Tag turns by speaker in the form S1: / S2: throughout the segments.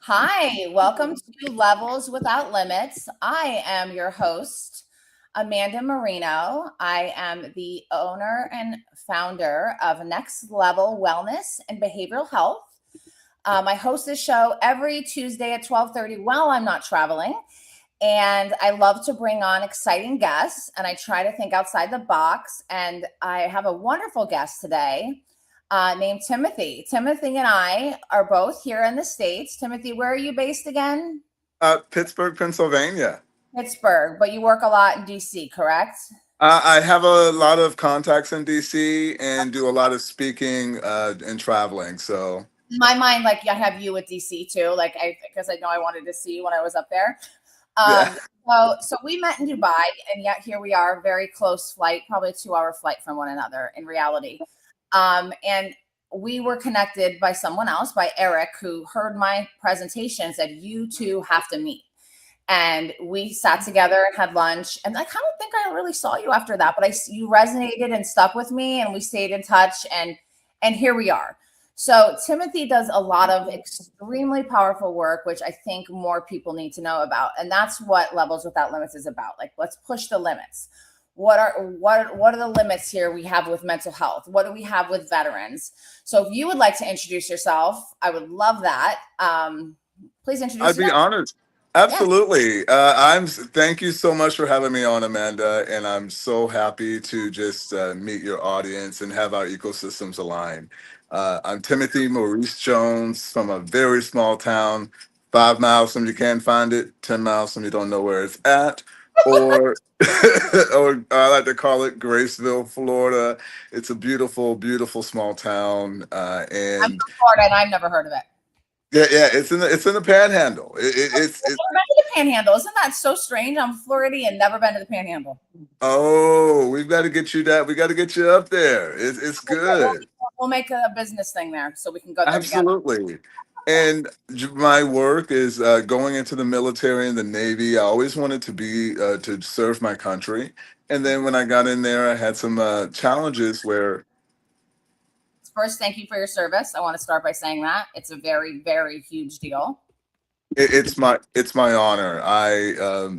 S1: Hi, welcome to Levels Without Limits. I am your host, Amanda Marino. I am the owner and founder of Next Level Wellness and Behavioral Health. I host this show every Tuesday at 12:30 while I'm not traveling. And I love to bring on exciting guests, and I try to think outside the box. And I have a wonderful guest today named Timothy. Timothy and I are both here in the States. Timothy, where are you based again?
S2: Pittsburgh, Pennsylvania.
S1: Pittsburgh, but you work a lot in DC, correct?
S2: I have a lot of contacts in DC and do a lot of speaking and traveling. So,
S1: In my mind, like I have you at DC too, because I know I wanted to see you when I was up there.
S2: yeah.
S1: So we met in Dubai, and yet here we are, very close flight, probably a 2-hour flight from one another in reality. And we were connected by someone else, by Eric, who heard my presentation and said, you two have to meet. And we sat together and had lunch. And I kind of think I really saw you after that, but you resonated and stuck with me, and we stayed in touch, and here we are. So Timothy does a lot of extremely powerful work, which I think more people need to know about. And that's what Levels Without Limits is about. Like, let's push the limits. What are the limits here we have with mental health? What do we have with veterans? So if you would like to introduce yourself, I would love that. Please introduce
S2: I'd be honored. Absolutely. Thank you so much for having me on, Amanda. And I'm so happy to just meet your audience and have our ecosystems align. I'm Timothy Maurice Jones from a very small town, 5 miles from you can't find it, 10 miles from you don't know where it's at, or or I like to call it Graceville, Florida. It's a beautiful, beautiful small town,
S1: I'm
S2: and
S1: from Florida, and I've never heard of it.
S2: yeah, it's in the Panhandle.
S1: I've never been to the Panhandle. Isn't that so strange? I'm Floridian and never been to the Panhandle.
S2: Oh, we've got to get you that. We got to get you up there. It's good.
S1: We'll make a business thing there so we can go there together.
S2: Absolutely. And my work is going into the military and the Navy. I always wanted to be to serve my country. And then when I got in there, I had some challenges where
S1: First, thank you for your service. I want to start by saying that it's a very, very huge deal.
S2: it's my honor.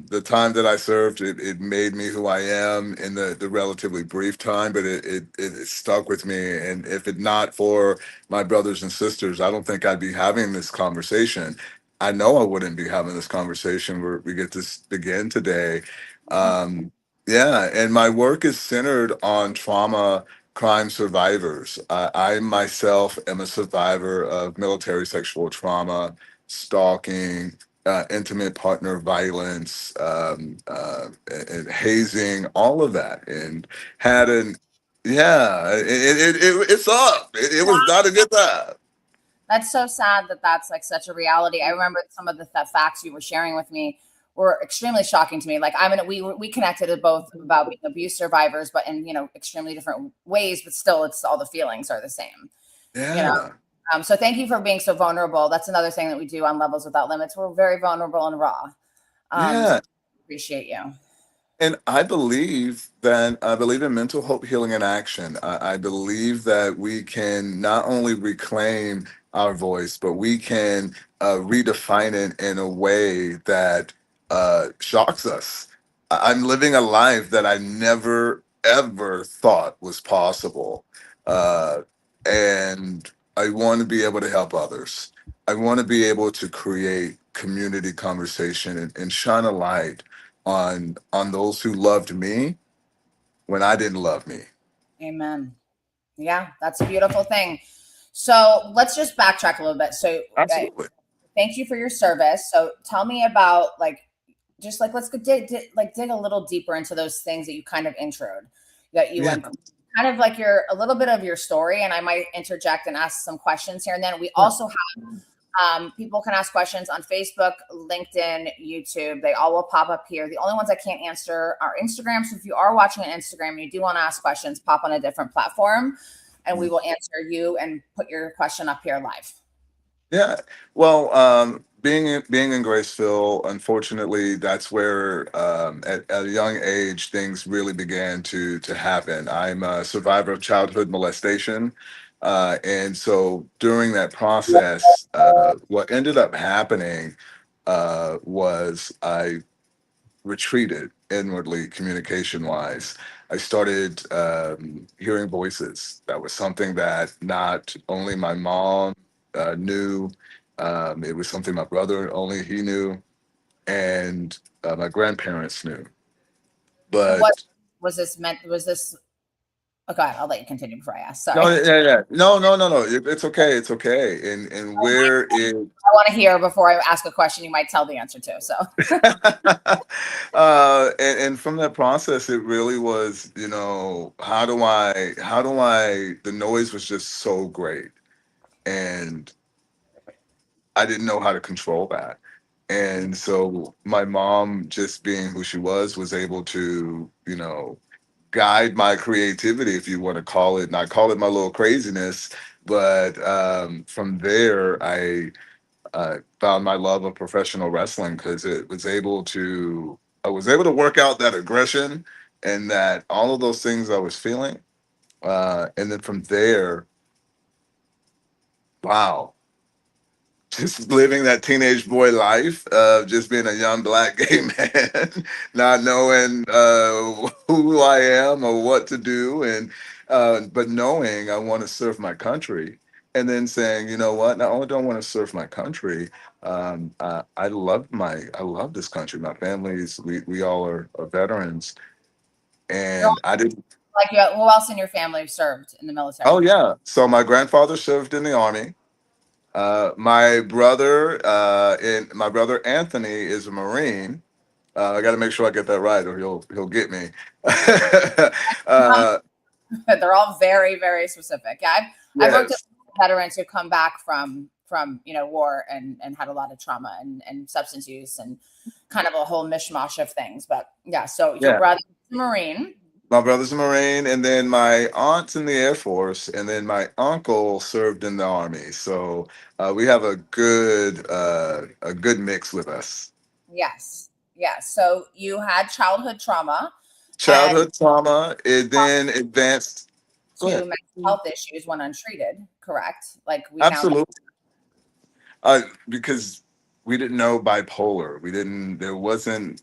S2: The time that I served, it made me who I am in the relatively brief time, but it stuck with me. And if it not for my brothers and sisters, I don't think I'd be having this conversation. I know I wouldn't be having this conversation where we get to begin today. Yeah, and my work is centered on trauma crime survivors. I myself am a survivor of military sexual trauma, stalking, intimate partner violence, and hazing, all of that, and had an yeah, it's up. It was not a good time.
S1: That's so sad that that's like such a reality. I remember some of the facts you were sharing with me were extremely shocking to me. Like we connected both about being abuse survivors, but in extremely different ways. But still, it's all the feelings are the same. You know.
S2: Yeah,
S1: So thank you for being so vulnerable. That's another thing that we do on Levels Without Limits. We're very vulnerable and raw. So
S2: yeah.
S1: appreciate you.
S2: And I believe in mental hope, healing, and action. I believe that we can not only reclaim our voice, but we can redefine it in a way that shocks us. I'm living a life that I never ever thought was possible, uh, and I want to be able to help others. I want to be able to create community conversation and shine a light on those who loved me when I didn't love me.
S1: Amen. Yeah, that's a beautiful thing. So let's just backtrack a little bit. So
S2: Absolutely.
S1: thank you for your service. So tell me about let's go dig a little deeper into those things that you kind of introed that you
S2: Yeah.
S1: went kind of like a little bit of your story, and I might interject and ask some questions here and then. We
S2: Yeah.
S1: also have people can ask questions on Facebook, LinkedIn, YouTube. They all will pop up here. The only ones I can't answer are Instagram. So if you are watching on Instagram and you do want to ask questions, pop on a different platform and we will answer you and put your question up here live.
S2: Yeah. Well, being in Graceville, unfortunately, that's where at a young age things really began to happen. I'm a survivor of childhood molestation. And so during that process, what ended up happening was I retreated inwardly, communication wise. I started hearing voices. That was something that not only my mom knew, it was something my brother, only he knew, and my grandparents knew.
S1: And what
S2: But
S1: was this meant? Was this, oh God, I'll let you continue before I ask. Sorry.
S2: no, yeah, yeah, no, no, no, no. It's okay. It's okay. And where it
S1: I want to hear before I ask a question you might tell the answer to. So
S2: and from that process, it really was, you know, the noise was just so great. And I didn't know how to control that. And so my mom, just being who she was able to, you know, guide my creativity, if you want to call it, and I call it my little craziness. But from there, I found my love of professional wrestling because I was able to work out that aggression and that all of those things I was feeling. And then from there, wow, just living that teenage boy life of just being a young black gay man, not knowing who I am or what to do, and but knowing I want to serve my country, and then saying, you know what, not only do I want to serve my country, I love this country. My family's we all are veterans,
S1: you're
S2: and I didn't.
S1: like, you, who else in your family served in the
S2: Oh
S1: military?
S2: yeah, so my grandfather served in the army. My brother Anthony is a Marine. I got to make sure I get that right, or he'll get me. uh,
S1: They're all very, very specific. Yeah, I've worked with
S2: yes,
S1: veterans who come back from war and had a lot of trauma and substance use and kind of a whole mishmash of things. But yeah, so your
S2: yeah.
S1: brother's a Marine.
S2: My brother's a Marine, and then my aunt's in the Air Force, and then my uncle served in the Army. So we have a good mix with us.
S1: Yes, yes. So you had childhood trauma and
S2: Childhood trauma, it then advanced. Go
S1: to
S2: ahead.
S1: mental health issues when untreated. Correct. Like we now know.
S2: Absolutely. Because we didn't know bipolar. We didn't. There wasn't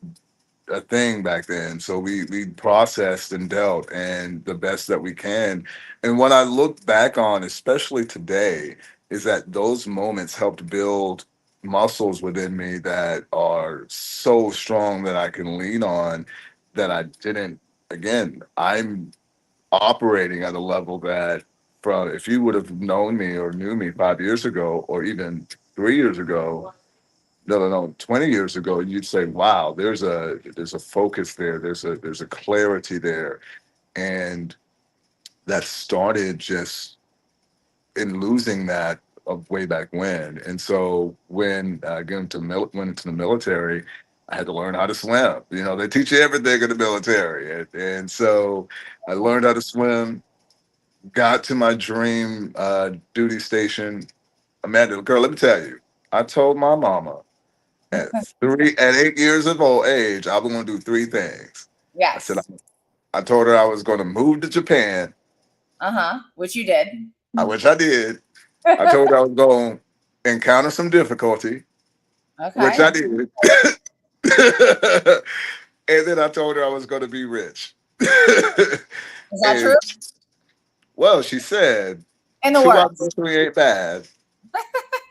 S2: a thing back then. So we processed and dealt and the best that we can. And what I look back on, especially today, is that those moments helped build muscles within me that are so strong that I can lean on that I didn't. Again, I'm operating at a level that from if you would have known me or knew me 5 years ago or even 3 years ago, no, 20 years ago, you'd say, wow, there's a focus there, there's a clarity there. And that started just in losing that of way back when. And so when I went into the military, I had to learn how to swim. You know, they teach you everything in the military. And so I learned how to swim, got to my dream duty station. Amanda, girl, let me tell you, I told my mama at 8 years of old age, I was going to do three things. I said,
S1: Yes.
S2: I told her I was going to move to Japan,
S1: Uh-huh. Which you did.
S2: which I did. I told her I was going to encounter some difficulty, which
S1: Okay.
S2: I did. And then I told her I was going to be rich.
S1: Is that true?
S2: And well, she said,
S1: In the
S2: two out of
S1: works.
S2: the three ain't bad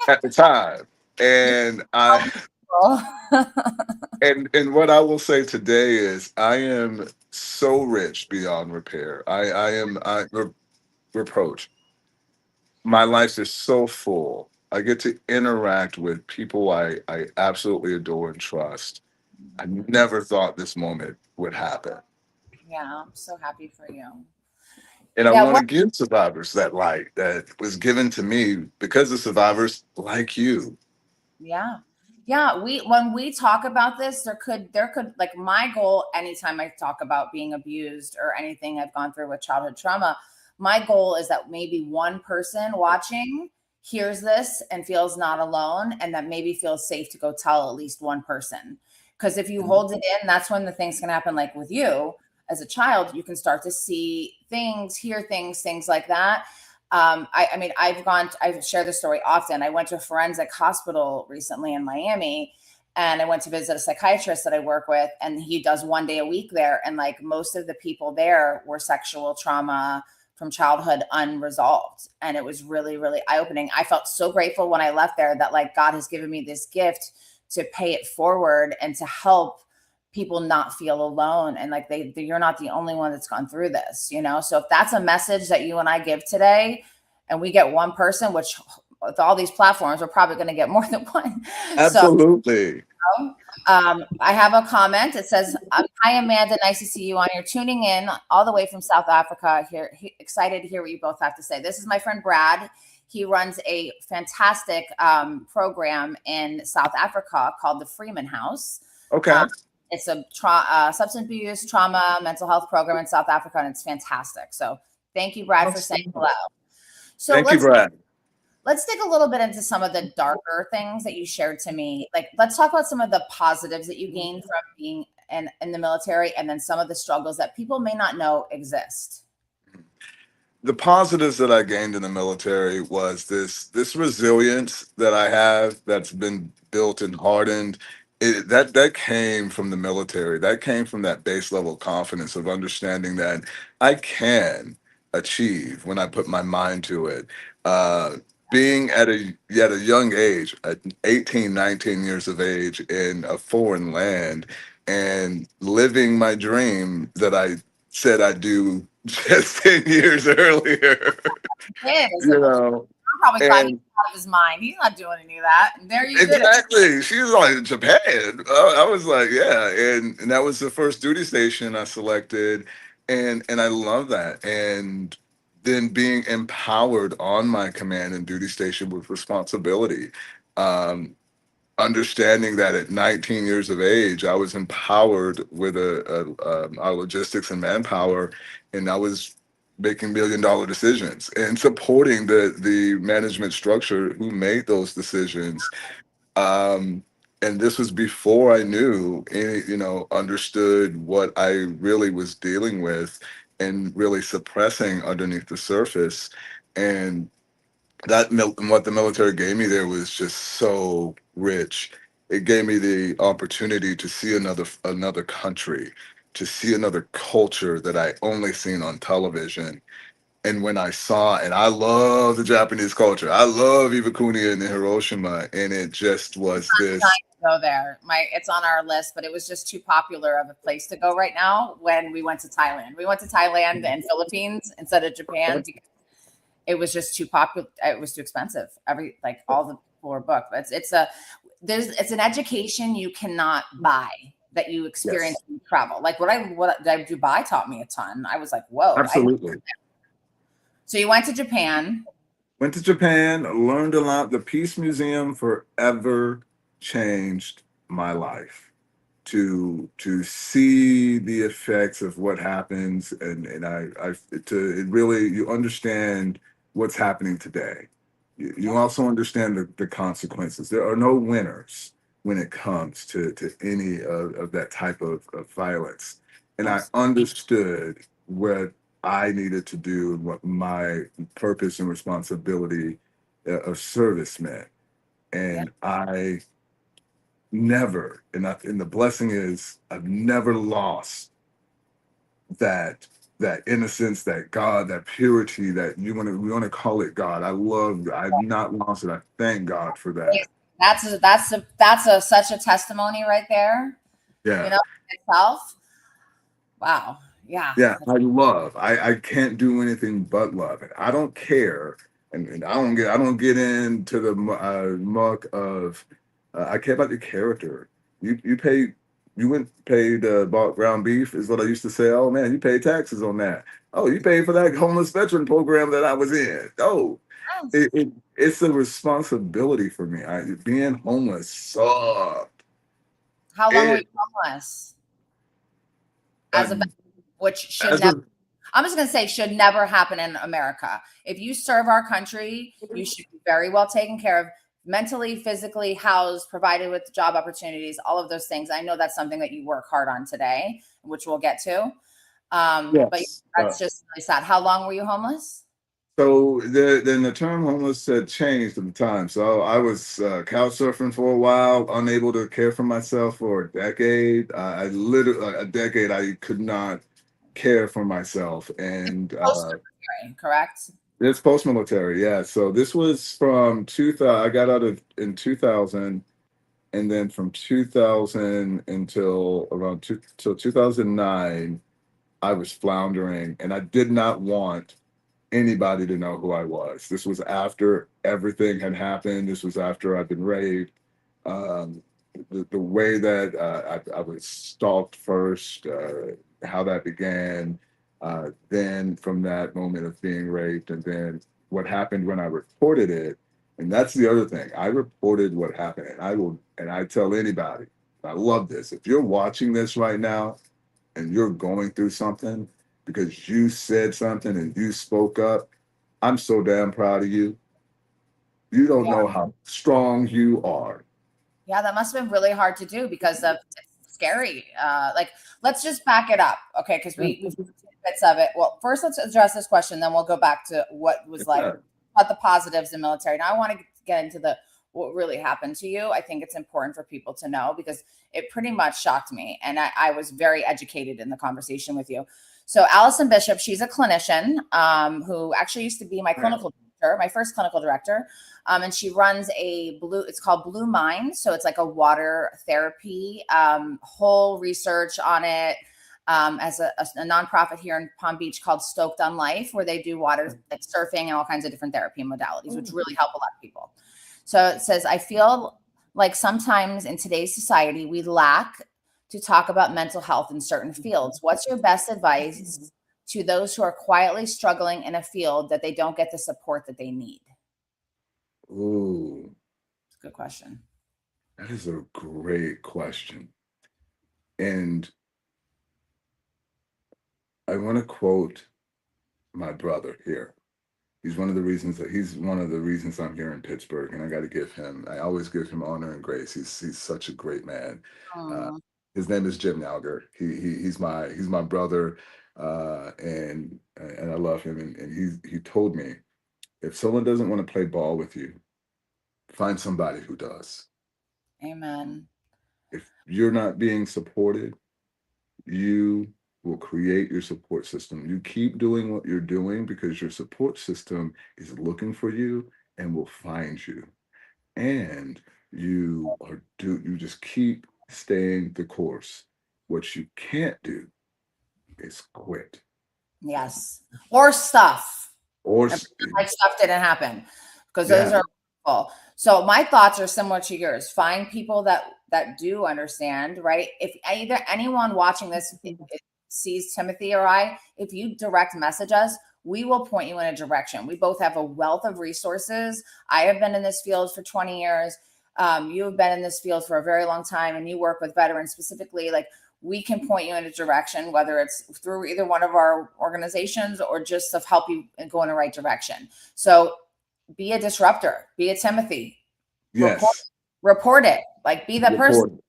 S2: at the time.
S1: You
S2: And and what I will say today is I am so rich beyond repair. Reproach. My life is so full. I get to interact with people I absolutely adore and trust. I never thought this moment would happen.
S1: Yeah, I'm so happy for you.
S2: And I
S1: Yeah,
S2: want
S1: what
S2: to give survivors that light that was given to me because of survivors like you.
S1: yeah. Yeah, we when we talk about this, there could like my goal anytime I talk about being abused or anything I've gone through with childhood trauma, my goal is that maybe one person watching hears this and feels not alone and that maybe feels safe to go tell at least one person. Because if you hold it in, that's when the things can happen like with you as a child, you can start to see things, hear things, things like that. I mean, I've shared this story often. I went to a forensic hospital recently in Miami, and I went to visit a psychiatrist that I work with, and he does 1 day a week there. And like most of the people there were sexual trauma from childhood unresolved. And it was really, really eye-opening. I felt so grateful when I left there that like God has given me this gift to pay it forward and to help people not feel alone. And like you're not the only one that's gone through this, you know? So if that's a message that you and I give today, and we get one person, which with all these platforms, we're probably going to get more than one.
S2: Absolutely.
S1: So, I have a comment. It says, "Hi, Amanda. Nice to see you on. You're tuning in all the way from South Africa. Excited to hear what you both have to say." This is my friend Brad. He runs a fantastic program in South Africa called the Freeman House.
S2: Okay.
S1: It's a substance abuse, trauma, mental health program in South Africa, and it's fantastic. So thank you, Brad, for saying hello. So
S2: thank you, Brad.
S1: Let's dig a little bit into some of the darker things that you shared to me. Like, let's talk about some of the positives that you gained from being in the military, and then some of the struggles that people may not know exist.
S2: The positives that I gained in the military was this resilience that I have that's been built and hardened. That came from the military. That came from that base level confidence of understanding that I can achieve when I put my mind to it. Being at a young age, at 18, 19 years of age in a foreign land and living my dream that I said I'd do just 10 years earlier. You know,
S1: Probably
S2: and
S1: out of his mind. He's not doing any of that. And there you go.
S2: exactly. She was like, Japan. I was like, yeah. And that was the first duty station I selected. And I love that. And then being empowered on my command and duty station with responsibility. Understanding that at 19 years of age, I was empowered with our logistics and manpower, and I was making $1 million decisions and supporting the management structure who made those decisions. And this was before I knew any, understood what I really was dealing with and really suppressing underneath the surface. And what the military gave me there was just so rich. It gave me the opportunity to see another country, to see another culture that I only seen on television. And when I saw, and I love the Japanese culture, I love Iwakuni and Hiroshima, and it just was this.
S1: Go there. It's on our list, but it was just too popular of a place to go right now. When we went to Thailand, and Philippines instead of Japan because it was just too popular. It was too expensive. All the people were booked. But it's an education you cannot buy that you experience when you travel. Like what Dubai taught me a ton. I was like, whoa.
S2: Absolutely.
S1: So you went to Japan.
S2: Went to Japan, learned a lot. The Peace Museum forever changed my life. To see the effects of what happens, and you understand what's happening today. You also understand the consequences. There are no winners when it comes to any of that type of violence. And I understood what I needed to do, what my purpose and responsibility of service meant. And I never, and the blessing is I've never lost that innocence, that God, that purity, that we want to call it God. I've not lost it. I thank God for that.
S1: That's such a testimony right there.
S2: Yeah.
S1: Itself. Wow. Yeah.
S2: Yeah. I can't do anything but love it. I don't care. And I don't get into the muck of, I care about the character. You went paid bought ground beef is what I used to say. Oh man, you paid taxes on that. Oh, you paid for that homeless veteran program that I was in. Oh, it's a responsibility for me. Being homeless sucked.
S1: How long were you homeless? Which should never. I'm just going to say should never happen in America. If you serve our country, you should be very well taken care of, mentally, physically, housed, provided with job opportunities, all of those things. I know that's something that you work hard on today, which we'll get to. But that's just really sad. How long were you homeless?
S2: So then the term homeless had changed at the time. So I was couch surfing for a while, unable to care for myself for a decade. I literally a decade I could not care for myself, and
S1: Post-military, correct?
S2: it's post military. Yeah. So this was from 2000. I got out of in 2000, and then from 2000 until around till 2009, I was floundering, and I did not want anybody to know who I was. This was after everything had happened. This was after I'd been raped. Um, the way that I was stalked first, how that began, then from that moment of being raped, and then what happened when I reported it. And that's the other thing. I reported what happened, and I tell anybody, I love this. If you're watching this right now and you're going through something because you said something and you spoke up, I'm so damn proud of you. You don't
S1: Yeah.
S2: know how strong you are.
S1: Yeah, that must have been really hard to do because of it's scary. Like, let's just back it up, okay? Because we've bits of it. Well, first let's address this question, then we'll go back to what was like
S2: Yeah.
S1: about the positives in military. Now I want to get into the what really happened to you. I think it's important for people to know because it pretty much shocked me, and I was very educated in the conversation with you. So Allison Bishop, she's a clinician who actually used to be my clinical director, my first clinical director. And she runs it's called Blue Mind. So it's like a water therapy, whole research on it, as a nonprofit here in Palm Beach called Stoked on Life, where they do water, like surfing and all kinds of different therapy modalities, which really help a lot of people. So it says, I feel like sometimes in today's society, we lack to talk about mental health in certain fields. What's your best advice to those who are quietly struggling in a field that they don't get the support that they need?
S2: Ooh,
S1: Good question.
S2: that is a great question. And I want to quote my brother here. He's one of the reasons I'm here in Pittsburgh, and I got to give him. I always give him honor and grace. He's such a great man. Uh,
S1: Mm,
S2: his name is Jim Nalger. He's my brother, and I love him. And he told me, if someone doesn't want to play ball with you, find somebody who does.
S1: amen.
S2: If you're not being supported, you will create your support system. You keep doing what you're doing because your support system is looking for you and will find you. And you just keep staying the course. What you can't do is quit.
S1: Yes. Or stuff.
S2: Or
S1: And like stuff didn't happen because those
S2: yeah,
S1: are awful. So my thoughts are similar to yours. Find people that do understand, right? If either anyone watching this sees Timothy or I, if you direct message us, we will point you in a direction. We both have a wealth of resources. I have been in this field for 20 years. You have been in this field for a very long time, and you work with veterans specifically. Like, we can point you in a direction, whether it's through either one of our organizations or just to help you go in the right direction. So be a disruptor, be a Timothy, report,
S2: yes,
S1: report it, like be the person,
S2: report it.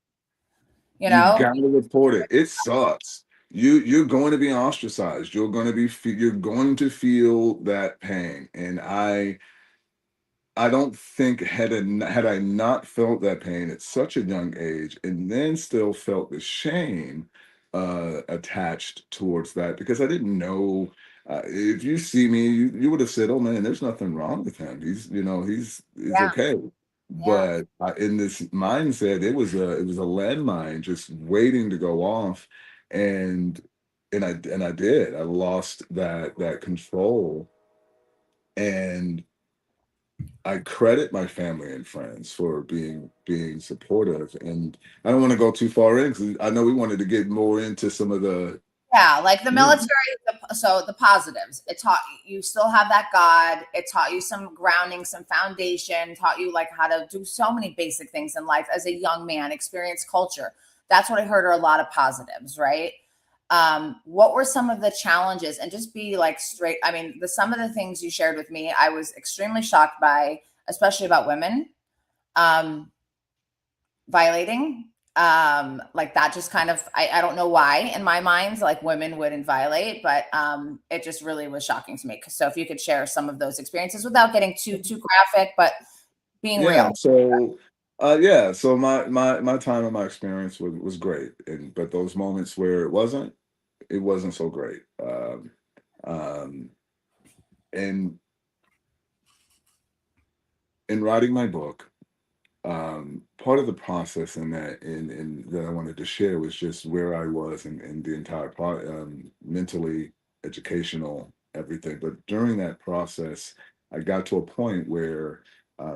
S1: you
S2: You
S1: know?
S2: gotta report it. It sucks. You're going to be ostracized. You're going to feel that pain. And I don't think had I not felt that pain at such a young age and then still felt the shame attached towards that because I didn't know. If you see me, you would have said, "Oh man, there's nothing wrong with him. He's
S1: Yeah,
S2: okay."
S1: yeah,
S2: But in this mindset, it was a landmine just waiting to go off, and I did. I lost that control, and I credit my family and friends for being supportive. And I don't want to go too far in because I know we wanted to get more into some of the.
S1: yeah. Like the
S2: Yeah.
S1: military, so the positives, it taught you still have that God. It taught you some grounding, some foundation, taught you like how to do so many basic things in life as a young man, experience culture. That's what I heard are a lot of positives, right? What were some of the challenges? And just be like straight. I mean, some of the things you shared with me, I was extremely shocked by, especially about women um, violating. Like that just kind of, I don't know why in my mind, like women wouldn't violate, but it just really was shocking to me. So if you could share some of those experiences without getting too graphic, but being
S2: Yeah.
S1: real.
S2: So, yeah. So my time and my experience was great, and but those moments where it wasn't so great. Um, and in writing my book, part of the process in that I wanted to share was just where I was in the entire part, mentally, educational, everything. But during that process, I got to a point where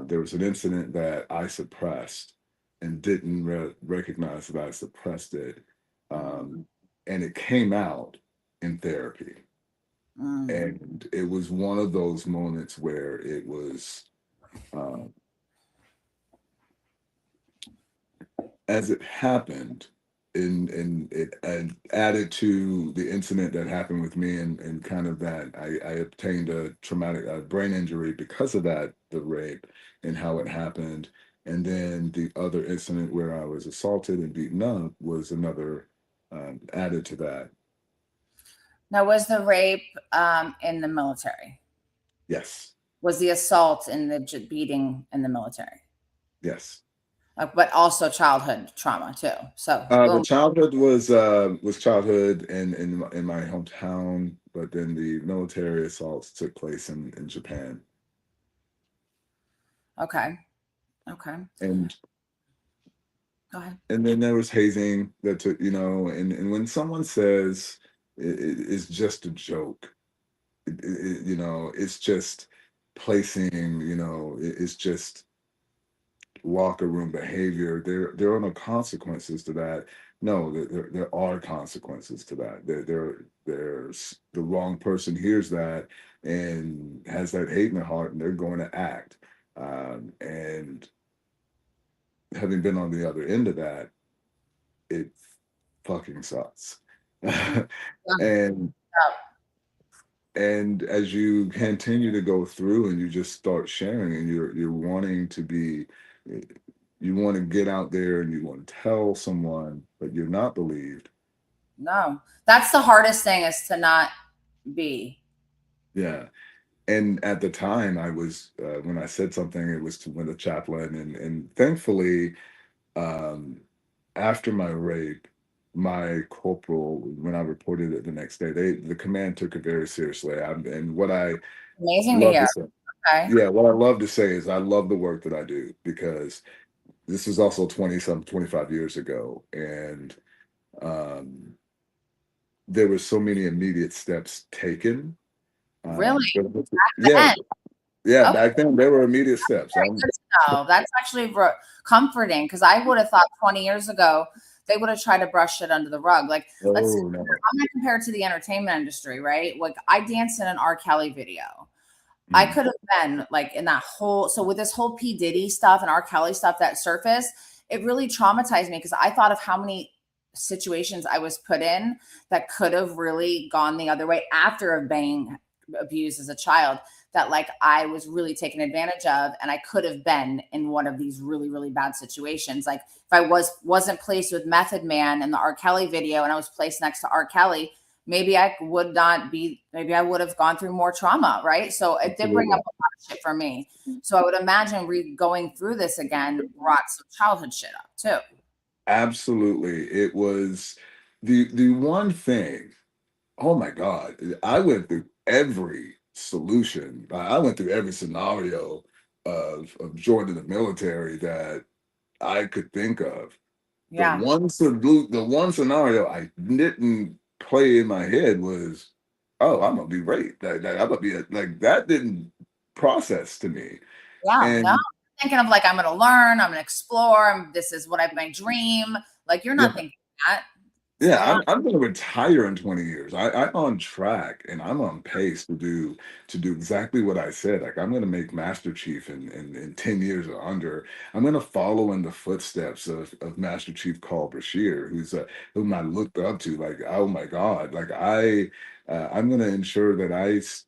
S2: there was an incident that I suppressed and didn't recognize that I suppressed it, um, and it came out in therapy.
S1: Mm.
S2: And it was one of those moments where it was. Um, as it happened, and it and added to the incident that happened with me, and kind of that I obtained a traumatic brain injury because of that, the rape and how it happened. And then the other incident where I was assaulted and beaten up was another added to that.
S1: Now, was the rape in the military?
S2: Yes,
S1: Was the assault and the beating in the military?
S2: yes.
S1: But also childhood trauma too. So
S2: The
S1: boom.
S2: childhood was childhood in my hometown, but then the military assaults took place in Japan.
S1: Okay. Okay.
S2: And
S1: Go ahead.
S2: then there was hazing that took, and when someone says it's just a joke, it's just placing, it's just locker room behavior. There are no consequences to that. No, there are consequences to that. There's the wrong person hears that and has that hate in their heart, and they're going to act. And having been on the other end of that, it fucking sucks.
S1: Yeah.
S2: and and as you continue to go through and you just start sharing and you're wanting to be, you want to get out there and you want to tell someone, but you're not believed.
S1: No, that's the hardest thing is to not be.
S2: Yeah. And at the time I was, when I said something, it was to with a chaplain, and thankfully, um after my rape, my corporal, when I reported it the next day, the command took it very seriously. And what I
S1: Amazing to
S2: love
S1: hear.
S2: to say,
S1: Okay.
S2: yeah, what I love to say is I love the work that I do, because this was also 25 years ago. And um, there were so many immediate steps taken.
S1: Really?
S2: Yeah,
S1: Then.
S2: yeah,
S1: Okay.
S2: back then there were immediate steps.
S1: Very good to know. That's actually comforting because I would have thought 20 years ago they would have tried to brush it under the rug. Like, let's
S2: Oh, no.
S1: I'm gonna compare it to the entertainment industry, right? Like I danced in an R. Kelly video. I
S2: Mm,
S1: could have been like in that whole so with this whole P. Diddy stuff and R. Kelly stuff that surfaced, it really traumatized me because I thought of how many situations I was put in that could have really gone the other way after being abused as a child, that like I was really taken advantage of and I could have been in one of these really, really bad situations. Like if I wasn't placed with Method Man in the R. Kelly video and I was placed next to R. Kelly, maybe I would not be, maybe I would have gone through more trauma, right? So it did bring up
S2: absolutely.
S1: a lot of shit for me. So I would imagine going through this again brought some childhood shit up too.
S2: Absolutely. It was the one thing. Oh my God. I went through every solution. I went through every scenario of joining the military that I could think of.
S1: Yeah.
S2: The one scenario I didn't play in my head was, oh, I'm gonna be raped. I'm gonna be like that didn't process to me.
S1: Yeah. No,
S2: And
S1: thinking of like, I'm going to learn, I'm going to explore. This is what I've my dream. Like you're not
S2: yeah,
S1: thinking that. So
S2: yeah,
S1: you're not.
S2: I'm gonna retire in 20 years. I'm on track and I'm on pace to do exactly what I said. Like I'm gonna make Master Chief in 10 years or under. I'm gonna follow in the footsteps of Master Chief Call Bashir, whom I looked up to. Like, oh my God, like I'm gonna ensure that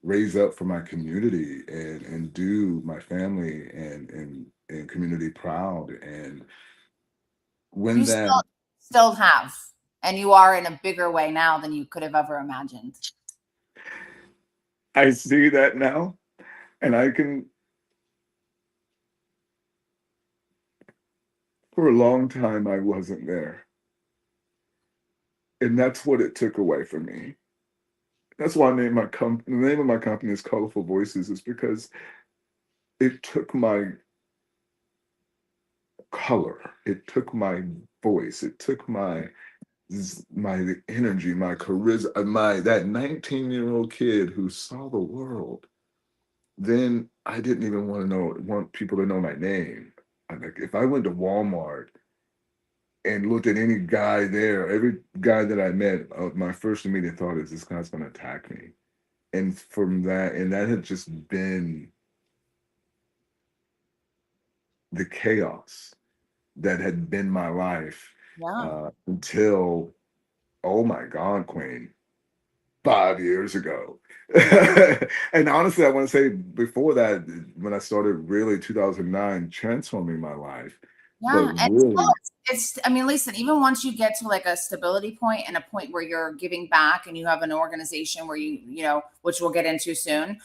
S2: raise up for my community and do my family and community proud. And when
S1: You
S2: that
S1: still have, and you are in a bigger way now than you could have ever imagined.
S2: I see that now, and I can, for a long time, I wasn't there. And that's what it took away from me. That's why I named my company, the name of my company is Colorful Voices, is because it took my color, it took my voice, it took my energy, my charisma, my that 19-year-old kid who saw the world. Then I didn't even want people to know my name. Like if I went to Walmart and looked at any guy there, every guy that I met, my first immediate thought is this guy's going to attack me. And from that, and that had just been the chaos that had been my life until, oh my God, Queen, 5 years ago. And honestly, I want to say before that, when I started really 2009 transforming my life, but
S1: Yeah. And
S2: really,
S1: I mean, listen, even once you get to like a stability point and a point where you're giving back and you have an organization where you know, which we'll get into soon,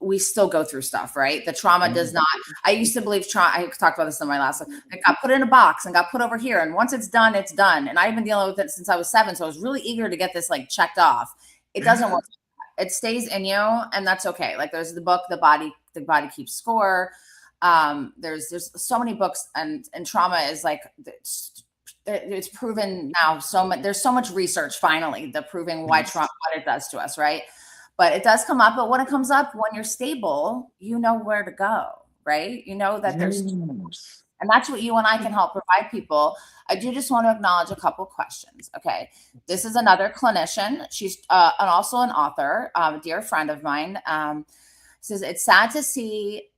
S1: we still go through stuff, right? The trauma does not, I used to believe trauma, I talked about this in my last one, it got put in a box and got put over here. And once it's done, it's done. And I've been dealing with it since I was 7. So I was really eager to get this like checked off. It doesn't work. It stays in you, and that's okay. Like there's the book, the body keeps score. There's so many books, and trauma is like, it's proven now so much. There's so much research finally that proving why trauma, what it does to us, right? But it does come up. But when it comes up, when you're stable, you know where to go, right? You know that there's, and that's what you and I can help provide people. I do just want to acknowledge a couple questions. Okay. This is another clinician. She's and also an author, a dear friend of mine. Says, it's sad to see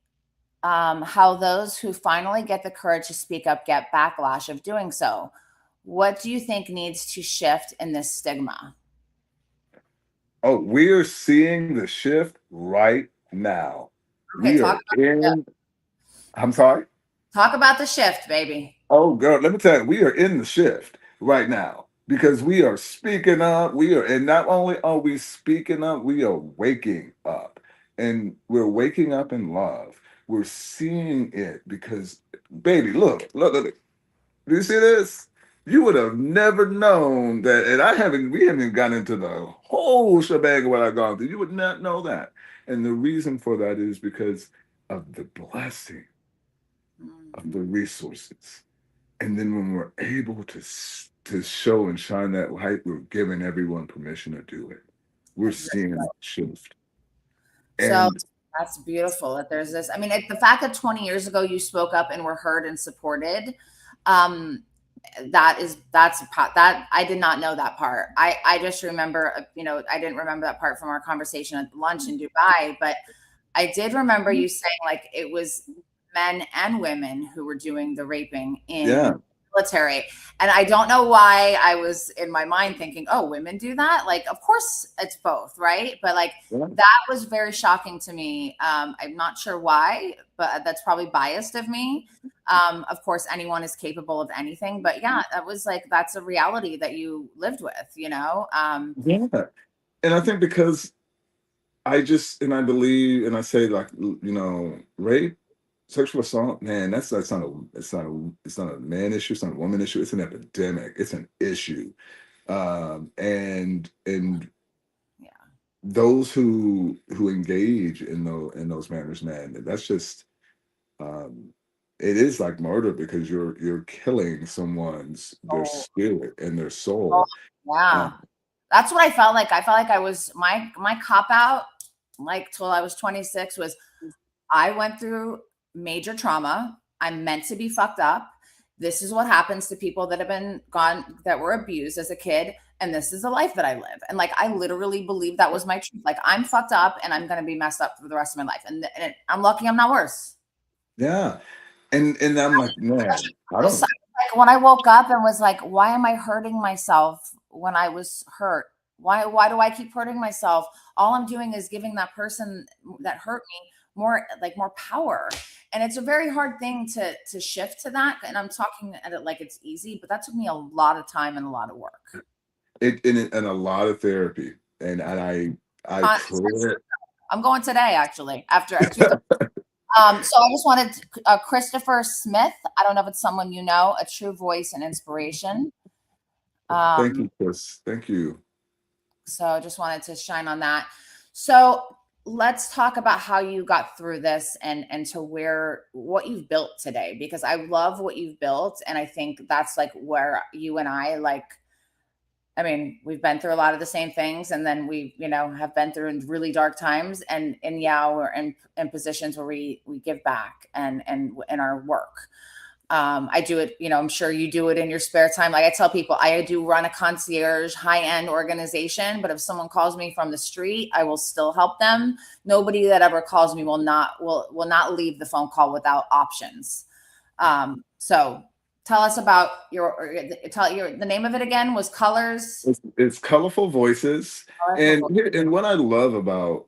S1: how those who finally get the courage to speak up get backlash of doing so. What do you think needs to shift in this stigma?
S2: oh, we're seeing the shift right now.
S1: Okay,
S2: We are in, I'm sorry?
S1: Talk about the shift, baby.
S2: Oh, girl, let me tell you, we are in the shift right now because we are speaking up. And not only are we speaking up, we are waking up. And we're waking up in love. We're seeing it because, baby, look. Do you see this? You would have never known that, and we haven't even gotten into the whole shebang of what I've gone through. You would not know that. And the reason for that is because of the blessing of the resources. And then when we're able to show and shine that light, we're giving everyone permission to do it. We're seeing that shift.
S1: So that's beautiful that there's this. I mean, the fact that 20 years ago you spoke up and were heard and supported, that I did not know that part. I just remember, you know, I didn't remember that part from our conversation at lunch in Dubai, but I did remember you saying like it was men and women who were doing the raping in the military. And I don't know why I was in my mind thinking, oh, women do that. Like, of course it's both. Right. But like, that was very shocking to me. I'm not sure why, but that's probably biased of me. Of course, anyone is capable of anything, but yeah, that was like, that's a reality that you lived with, you know?
S2: And I think because I believe, and I say like, you know, rape, sexual assault, man, it's not a man issue, it's not a woman issue, it's an epidemic, it's an issue. And those who engage in those manners, man, that's just it is like murder because you're killing someone's their spirit and their soul.
S1: That's what I felt like. I felt like I was my cop out, like till I was 26, was I went through major trauma. I'm meant to be fucked up. This is what happens to people that have been gone, that were abused as a kid. And this is the life that I live. And like, I literally believe that was my truth. Like, I'm fucked up and I'm going to be messed up for the rest of my life. And I'm lucky I'm not worse.
S2: Yeah. And I'm like, man, I don't.
S1: Like when I woke up and was like, why am I hurting myself when I was hurt? Why do I keep hurting myself? All I'm doing is giving that person that hurt me more power. And it's a very hard thing to shift to that. And I'm talking at it like it's easy, but that took me a lot of time and a lot of work.
S2: And a lot of therapy. And I
S1: Uh,
S2: pray.
S1: I'm going today, actually, after at 2:30. So I just wanted Christopher Smith. I don't know if it's someone you know, a true voice and inspiration.
S2: Thank
S1: Um,
S2: you, Chris. Thank you.
S1: so I just wanted to shine on that. So let's talk about how you got through this and to where what you've built today, because I love what you've built. And I think that's like where you and I like, I mean, we've been through a lot of the same things, and then we, have been through in really dark times, and yeah, we're in positions where we give back and in our work. I do it, I'm sure you do it in your spare time. Like I tell people, I do run a concierge high-end organization, but if someone calls me from the street, I will still help them. Nobody that ever calls me will not leave the phone call without options. So tell us about the name of it again was Colors.
S2: It's colorful voices,
S1: Colorful
S2: and what I love about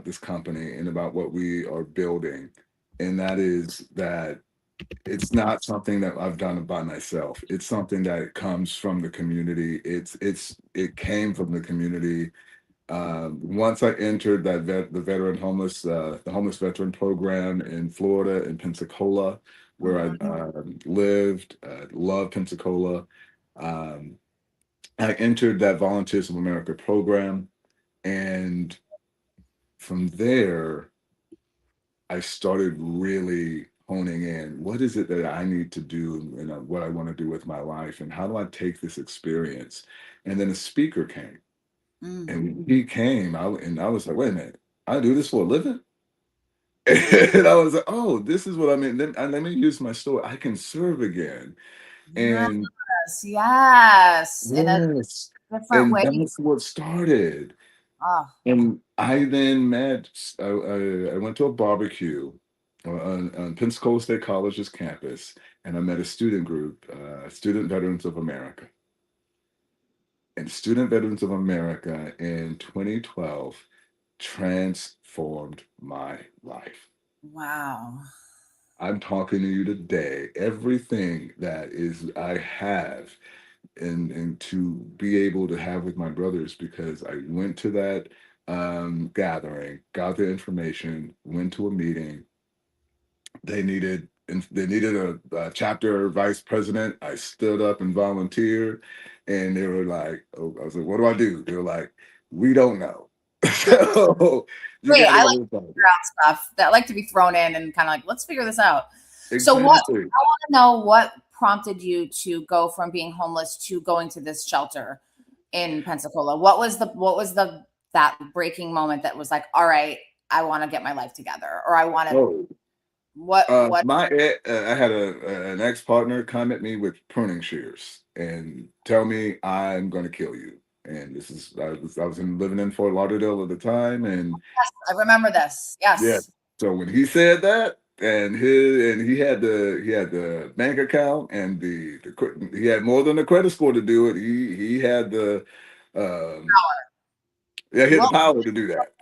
S2: this company and about what we are building, and that is that it's not something that I've done by myself. It's something that comes from the community. It came from the community. Once I entered the homeless veteran program in Florida, in Pensacola, where I lived, loved Pensacola. Um, I entered that Volunteers of America program, and from there, I started really honing in. What is it that I need to do, and what I want to do with my life, and how do I take this experience? And then a speaker came,
S1: Mm.
S2: and he came, and I was like, wait a minute, I do this for a living? And I was like, oh, this is what I mean. Let me use my story. I can serve again. And
S1: Yes, yes, in a
S2: yes,
S1: different
S2: and
S1: way.
S2: that's what started.
S1: Oh,
S2: And I then I went to a barbecue on Pensacola State College's campus, and I met a student group, Student Veterans of America. And Student Veterans of America in 2012 transformed my life.
S1: wow.
S2: I'm talking to you today. Everything that is I have and to be able to have with my brothers, because I went to that gathering, got the information, went to a meeting. They needed a chapter vice president. I stood up and volunteered, and they were like, oh, I was like, what do I do? They were like, we don't know. So you
S1: Great.
S2: got to
S1: I
S2: go
S1: like
S2: to
S1: to
S2: the
S1: figure out stuff that like to be thrown in and kind of like, let's figure this out. So what I
S2: exactly.
S1: want to know what prompted you to go from being homeless to going to this shelter in Pensacola? What was the that breaking moment that was like, all right, I want to get my life together, or I want to
S2: Oh,
S1: what
S2: I had an ex partner come at me with pruning shears and tell me I'm going to kill you. And I was living in Fort Lauderdale at the time, and
S1: yes, I remember this.
S2: yeah.
S1: Yes.
S2: So when he said that, and he had the bank account and he had more than the credit score to do it. He had the um yeah, he had the
S1: Wil-
S2: power to do that.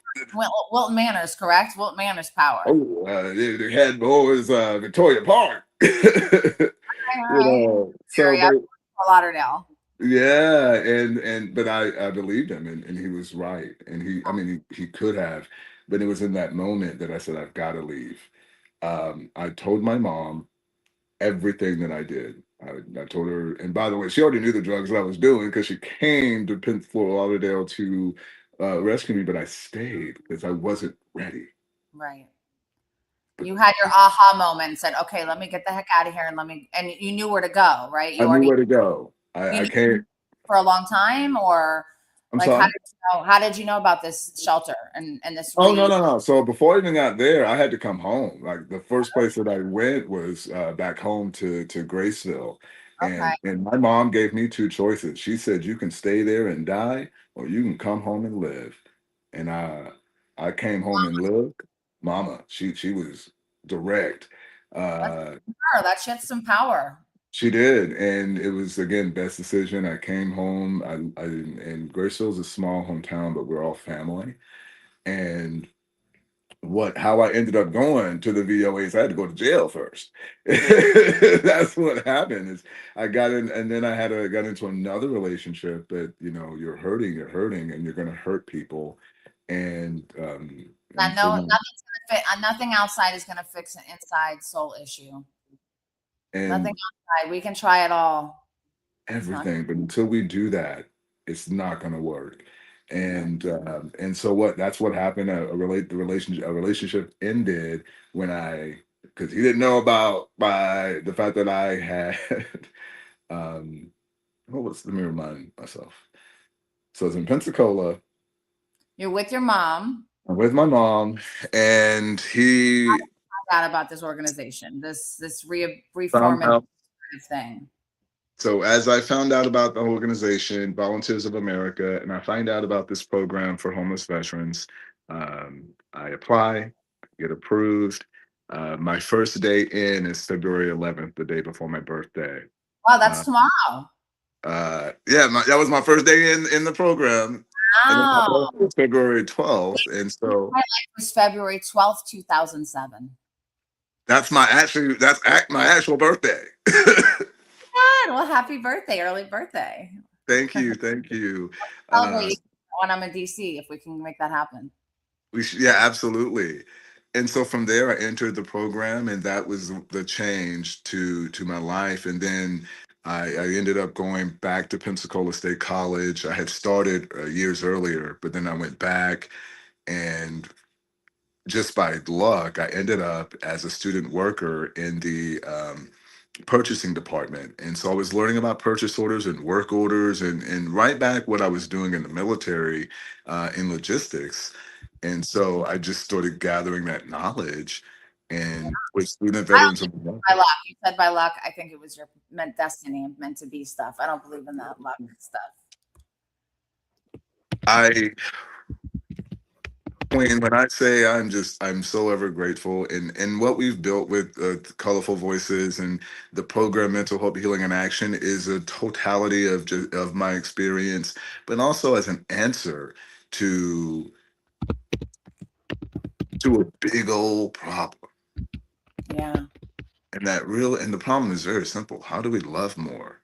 S1: Wilton Manors, correct? Wilton Manors power.
S2: Oh, they had his Victoria Park.
S1: All right.
S2: So
S1: Area,
S2: but
S1: Fort Lauderdale.
S2: yeah, but I believed him, and he was right. And I mean, he could have, but it was in that moment that I said, I've got to leave. I told my mom everything that I did. I told her, and by the way, she already knew the drugs that I was doing because she came to Fort Lauderdale to rescue me, but I stayed because I wasn't ready.
S1: Right. You had your aha moment and said, okay, let me get the heck out of here, and you knew where to go, right?
S2: I knew where to go.
S1: You
S2: I
S1: knew
S2: can't.
S1: for a long time, or
S2: I'm
S1: like
S2: sorry.
S1: how did you know about this shelter and this
S2: Oh, no, no, no. So before I even got there, I had to come home. Like the first place that I went was back home to Graceville.
S1: okay.
S2: And my mom gave me two choices. She said, you can stay there and die, or you can come home and live. And I came home and lived. Mama, she was direct.
S1: That's
S2: Uh,
S1: her. That shit's some power.
S2: she did, and it was again best decision. I came home. And Graceville's a small hometown, but we're all family. And how I ended up going to the VOAs, I had to go to jail first. That's what happened. Is I got in, and then got into another relationship. But you're hurting, and you're going to hurt people, and
S1: And
S2: for
S1: no,
S2: my
S1: nothing's gonna fit. Nothing outside is gonna fix an inside soul issue. Nothing
S2: and
S1: outside. We can try it all. It's not
S2: everything. But until we do that, it's not going to work.
S1: right.
S2: And so that's what happened. A relationship ended when because he didn't know about the fact that I had let me remind myself. So it's in Pensacola.
S1: You're with your mom.
S2: I'm with my mom, and he
S1: Out about this organization, this
S2: found
S1: reform
S2: out.
S1: thing.
S2: So as I found out about the organization, Volunteers of America, and I find out about this program for homeless veterans, I apply, get approved. My first day in is February 11th, the day before my birthday.
S1: Wow, that's
S2: Uh,
S1: tomorrow.
S2: yeah, that was my first day in the program, and then my
S1: Wow.
S2: birthday was February 12th, and so
S1: It was February 12th, 2007.
S2: my actual birthday.
S1: God, well, happy birthday, early birthday.
S2: Thank you, thank you. Uh,
S1: Celebrate when I'm in DC if we can make that happen.
S2: Yeah, absolutely. And so from there, I entered the program, and that was the change to my life. And then I ended up going back to Pensacola State College. I had started years earlier, but then I went back, and just by luck, I ended up as a student worker in the purchasing department. And so I was learning about purchase orders and work orders, and right back what I was doing in the military in logistics. And so I just started gathering that knowledge and with student
S1: I don't
S2: veterans.
S1: think by luck. You said by luck. I think it was your meant destiny and meant to be stuff. I don't believe in that luck stuff.
S2: I when I say I'm so ever grateful, and what we've built with Colorful Voices and the program Mental Hope Healing and Action is a totality of my experience, but also as an answer to a big old problem.
S1: Yeah.
S2: And the problem is very simple. How do we love more?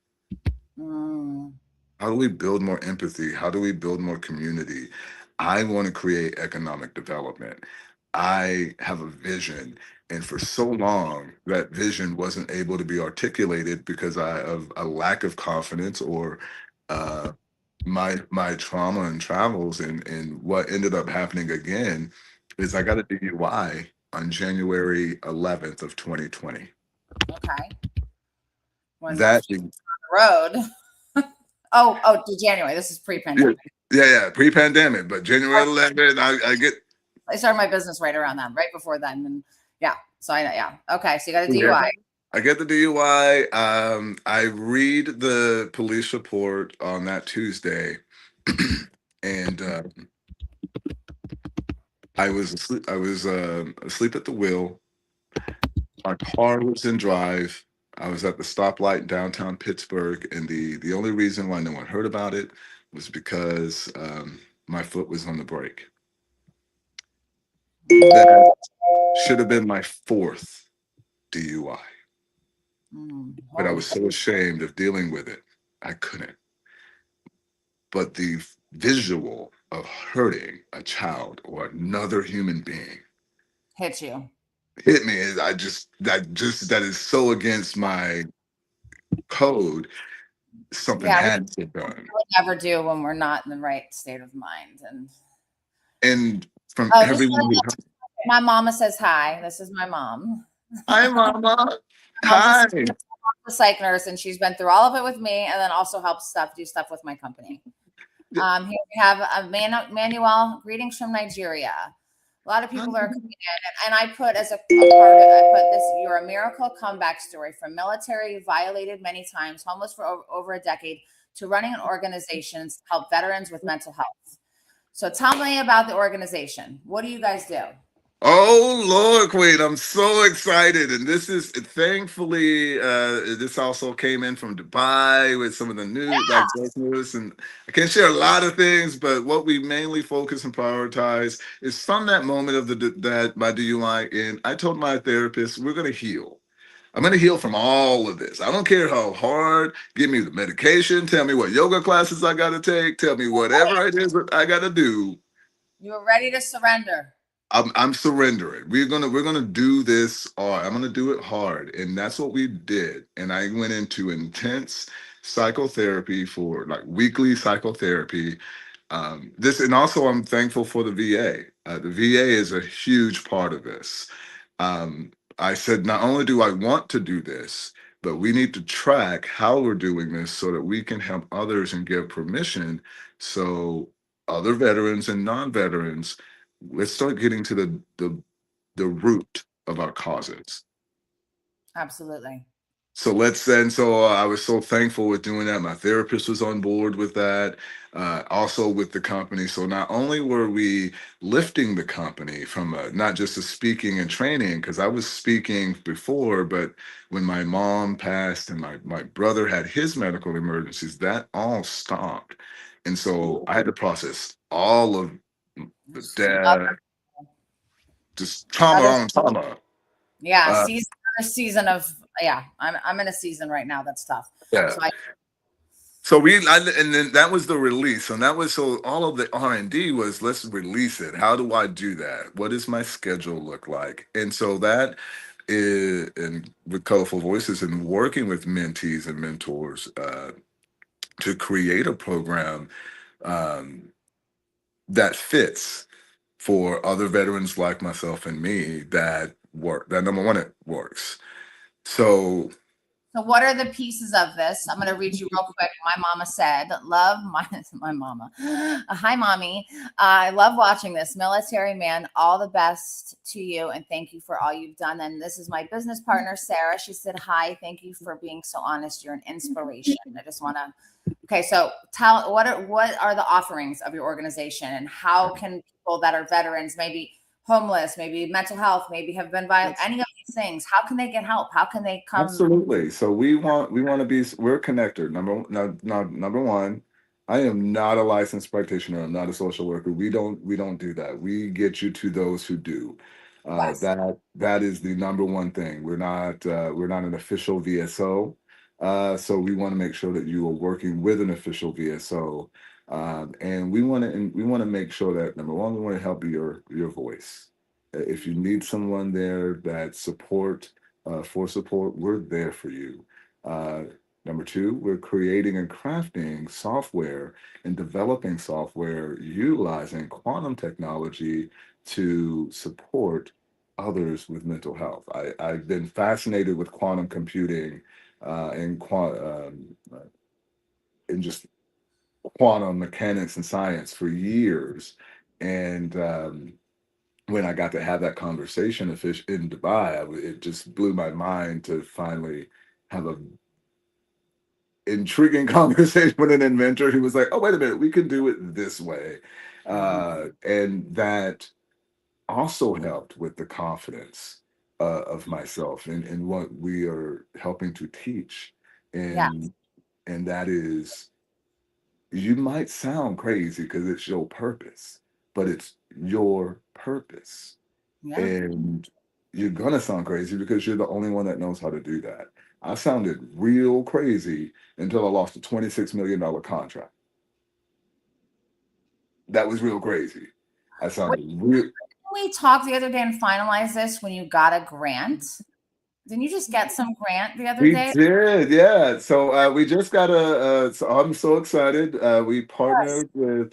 S1: Mm.
S2: How do we build more empathy? How do we build more community? I want to create economic development. I have a vision. And for so long, that vision wasn't able to be articulated because of a lack of confidence or uh, my trauma and travels. And what ended up happening again is I got a DUI on January 11th of 2020.
S1: Okay. When
S2: That
S1: most people on the road. To January. This is
S2: Yeah,
S1: pre-pandemic.
S2: yeah, pre-pandemic, but January 11th, I get.
S1: I started my business right around that, right before then. And yeah. So yeah. Okay. So you got a
S2: Yeah.
S1: DUI.
S2: I get the DUI. I read the police report on that Tuesday, and I was asleep. I was asleep at the wheel. My car was in drive. I was at the stoplight in downtown Pittsburgh, and the only reason why no one heard about it was because my foot was on the brake. That should have been my fourth DUI. But I was so ashamed of dealing with it, I couldn't. But the visual of hurting a child or another human being
S1: Hit you.
S2: hit me. And that is so against my code. Something
S1: Yeah. We
S2: had to be done.
S1: would never do when we're not in the right state of mind.
S2: And from
S1: Oh, just
S2: everyone who,
S1: my mama says hi. This is my mom.
S2: hi, mama.
S1: My mom's
S2: Hi.
S1: a psych nurse, and she's been through all of it with me, and then also helps do stuff with my company. Here we have a Manuel. Greetings from Nigeria. A lot of people are coming in, and I put as a part of it, I put this: "You're a miracle comeback story from military, violated many times, homeless for over a decade, to running an organization to help veterans with mental health." So tell me about the organization. What do you guys do?
S2: Oh Lord, Queen, I'm so excited. And this is thankfully this also came in from Dubai with some of the new like business. And I can't share a lot of things, but what we mainly focus and prioritize is from that moment of that my DUI. And I told my therapist, we're gonna heal. I'm gonna heal from all of this. I don't care how hard. Give me the medication. Tell me what yoga classes I gotta take. Tell me whatever it is that I gotta do.
S1: You were ready to surrender.
S2: I'm surrendering. We're gonna do this hard. I'm gonna do it hard, and that's what we did. And I went into intense psychotherapy for like weekly psychotherapy. This and also I'm thankful for the VA. The VA is a huge part of this. I said not only do I want to do this, but we need to track how we're doing this so that we can help others and give permission so other veterans and non-veterans, let's start getting to the root of our causes.
S1: Absolutely.
S2: So I was so thankful with doing that. My therapist was on board with that, also with the company. So not only were we lifting the company from not just a speaking and training, because I was speaking before, but when my mom passed and my brother had his medical emergencies, that all stopped. And so I had to process all of the death, just trauma
S1: Other,
S2: on trauma.
S1: yeah,
S2: Uh,
S1: another season of, yeah, I'm in a season right now that's tough.
S2: yeah.
S1: So
S2: And then that was the release, and that was so all of the R&D was let's release it. How do I do that? What does my schedule look like? And so that is, and with Colorful Voices and working with mentees and mentors to create a program um, that fits for other veterans like myself and me that work. That number one, it works. So
S1: So what are the pieces of this? I'm going to read you real quick. My mama said, love my mama. Hi, mommy. I love watching this. Military man, all the best to you. And thank you for all you've done. And this is my business partner, Sarah. She said, hi, thank you for being so honest. You're an inspiration. I just want to, okay. So tell, what are the offerings of your organization, and how can people that are veterans, maybe homeless, maybe mental health, maybe have been violent, any of these things, how can they get help? How can they come?
S2: absolutely. So we want to be we're a connector. Number one, I am not a licensed practitioner. I'm not a social worker. We don't do that. We get you to those who do.
S1: Yes.
S2: That is the number one thing. We're not an official VSO. So we want to make sure that you are working with an official VSO. And we want to make sure that number one, we want to help your voice. If you need someone there that for support, we're there for you. Uh, Number two, we're creating and crafting software and developing software utilizing quantum technology to support others with mental health. I've been fascinated with quantum computing and just quantum mechanics and science for years. And when I got to have that conversation in Dubai, it just blew my mind to finally have a intriguing conversation with an inventor who was like, "Oh, wait a minute, we can do it this way," and that also helped with the confidence of myself in what we are helping to teach,
S1: Yeah.
S2: and that is you might sound crazy because it's your purpose, but it's your purpose.
S1: Yeah.
S2: And you're gonna sound crazy because you're the only one that knows how to do that. I sounded real crazy until I lost a $26 million contract. That was real crazy. I
S1: Wait,
S2: sounded real.
S1: we talked the other day and finalized this when you got a grant. Didn't you just get some grant the other
S2: We
S1: day?
S2: did, yeah. So we just got so I'm so excited. We
S1: Yes.
S2: partnered with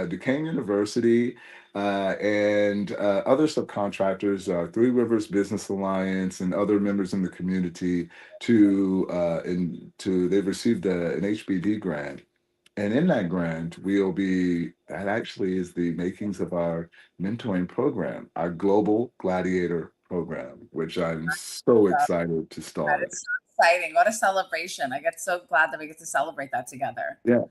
S2: Duquesne University and other subcontractors, Three Rivers Business Alliance, and other members in the community they've received an HBD grant. And in that grant, that actually is the makings of our mentoring program, our Global Gladiator program, which I'm so excited to
S1: That
S2: start.
S1: is so exciting. What a celebration. I get so glad that we get to celebrate that together.
S2: Yeah.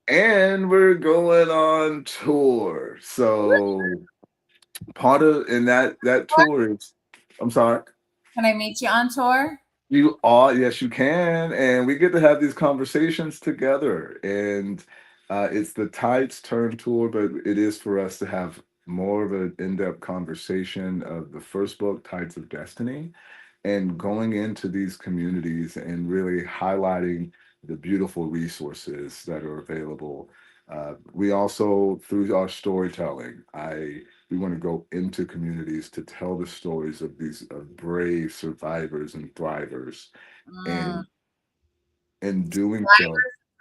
S2: And we're going on tour. So part of and that tour is, I'm sorry.
S1: Can I meet you on tour?
S2: You are, yes, you can. And we get to have these conversations together. And it's the Tides Turn tour, but it is for us to have more of an in-depth conversation of the first book, Tides of Destiny, and going into these communities and really highlighting the beautiful resources that are available. We also, through our storytelling, we want to go into communities to tell the stories of these brave survivors and thrivers,
S1: Mm.
S2: and in doing so,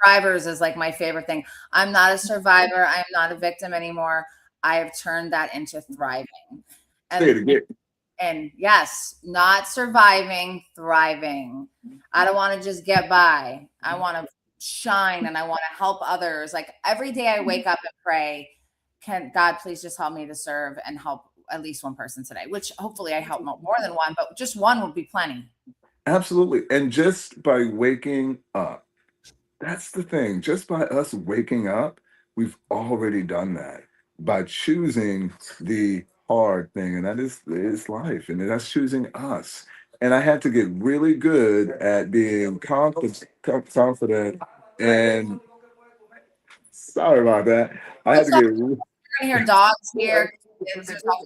S1: Survivors is like my favorite thing. I'm not a survivor. I'm not a victim anymore. I have turned that into thriving.
S2: say it
S1: And
S2: again.
S1: and yes, not surviving, thriving. I don't want to just get by. I want to shine and I want to help others. Like every day I wake up and pray, can God please just help me to serve and help at least one person today, which hopefully I help more than one, but just one would be plenty.
S2: Absolutely. And just by waking up, that's the thing. Just by us waking up, we've already done that by choosing the hard thing, and that is life, and that's choosing us. And I had to get really good at being confident. And sorry about that. I had
S1: It's
S2: to
S1: all,
S2: get
S1: you're gonna hear dogs here, kids, there's all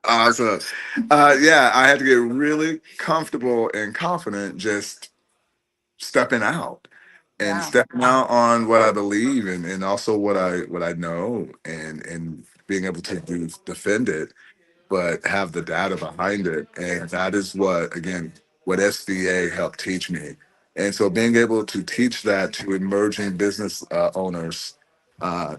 S2: awesome. Yeah, I had to get really comfortable and confident just stepping out and
S1: yeah.
S2: stepping out on what I believe and also what I know and being able to defend it, but have the data behind it. And that is what, again, what SVA helped teach me. And so being able to teach that to emerging business owners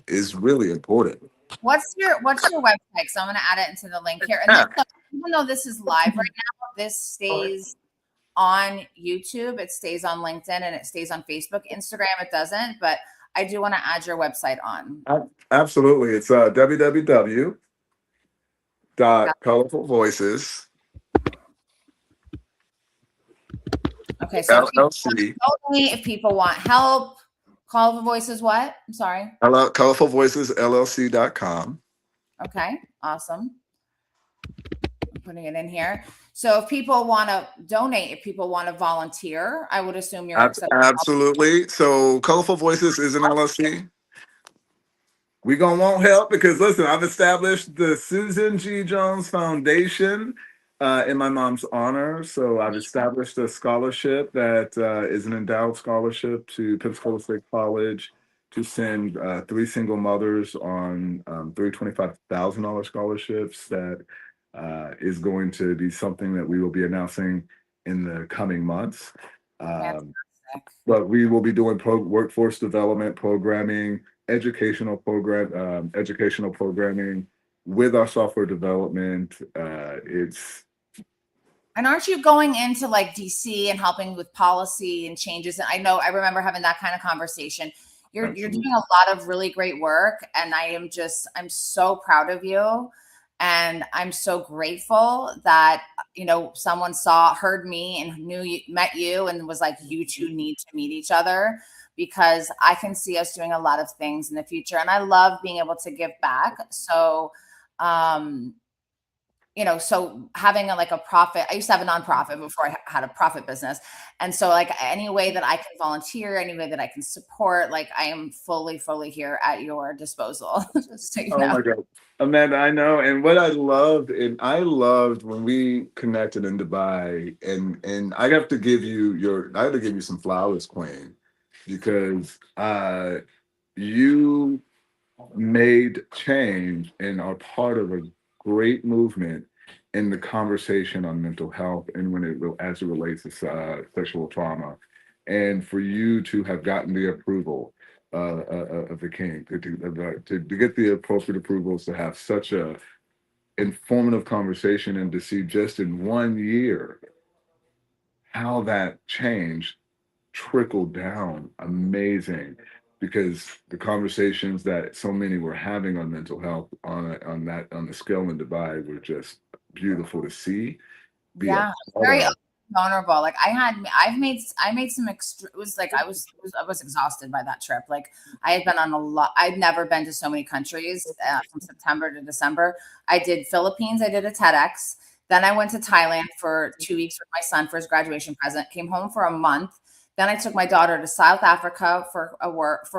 S2: is really important.
S1: What's your website? So I'm gonna add it into the link here. And
S2: Yeah,
S1: then even though this is live right now, this stays on YouTube, it stays on LinkedIn, and it stays on Facebook. Instagram, it doesn't, but I do want to add your website on.
S2: absolutely. It's www.colorfulvoices
S1: Okay, so if people want
S2: LLC.
S1: to donate, if people want help, call the voices. What? I'm sorry.
S2: Colorfulvoicesllc.com.
S1: Okay, awesome. I'm putting it in here. So if people want to donate, if people want to volunteer, I would assume you're accepting.
S2: Absolutely. So Colorful Voices is an LLC. We gonna want help because listen, I've established the Susan G. Jones Foundation in my mom's honor. So I've established a scholarship that is an endowed scholarship to Pensacola State College to send three single mothers on three $25,000 scholarships. That is going to be something that we will be announcing in the coming months. Um, but we will be doing workforce development programming, educational programming with our software development.
S1: And aren't you going into like DC and helping with policy and changes? And I remember having that kind of conversation. You're doing a lot of really great work, and I'm so proud of you. And I'm so grateful that someone heard me and met you and was like, you two need to meet each other, because I can see us doing a lot of things in the future. And I love being able to give back. So so having a profit, I used to have a nonprofit before I had a profit business. And so like any way that I can volunteer, any way that I can support, like I am fully here at your disposal. Just so you
S2: Oh
S1: know.
S2: my God. Amanda, I know. And what I loved when we connected in Dubai, and I have to give you some flowers, Queen, because you made change and are part of a great movement in the conversation on mental health and as it relates to sexual trauma, and for you to have gotten the approval of the king to get the appropriate approvals to have such a informative conversation and to see just in 1 year how that changed trickled down. Amazing, because the conversations that so many were having on mental health on the scale in Dubai were just beautiful to see, be a
S1: Yeah,
S2: part
S1: very
S2: of.
S1: vulnerable. Like I made some it was like I was exhausted by that trip. Like I had been on a lot. I'd never been to so many countries from September to December. I did Philippines. I did a TEDx. Then I went to Thailand for 2 weeks with my son for his graduation present. Came home for a month. Then I took my daughter to South Africa for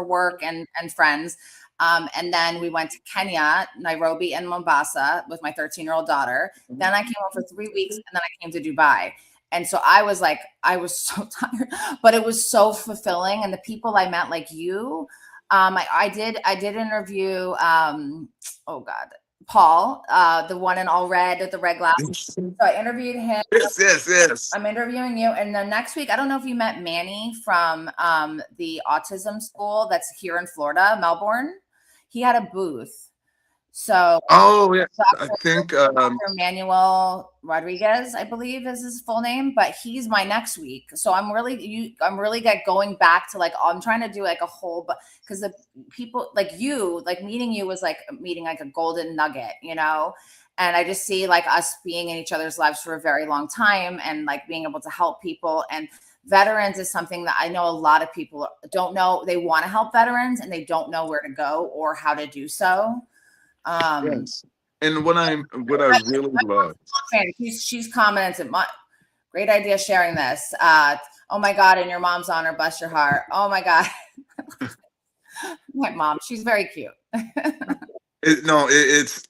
S1: work and friends. And then we went to Kenya, Nairobi, and Mombasa with my 13-year-old daughter. Then I came home for 3 weeks, and then I came to Dubai. And so I was so tired, but it was so fulfilling. And the people I met, like you, I did interview, Paul, the one in all red with the red glasses. So I interviewed him.
S2: Yes.
S1: I'm interviewing you. And then next week, I don't know if you met Manny from the autism school that's here in Florida, Melbourne. He had a booth. So,
S2: yeah, I think
S1: Dr. Manuel Rodriguez, I believe is his full name, but he's my next week. So I'm really going back to I'm trying to do like a whole, but because the people like meeting you was like meeting like a golden nugget, and I just see like us being in each other's lives for a very long time and like being able to help people. And veterans is something that I know a lot of people don't know. They want to help veterans and they don't know where to go or how to do so.
S2: Yes. And what I really love.
S1: She's commented, great idea sharing this. Oh my God, in your mom's honor, bless your heart. Oh my God. My mom, she's very cute.
S2: It's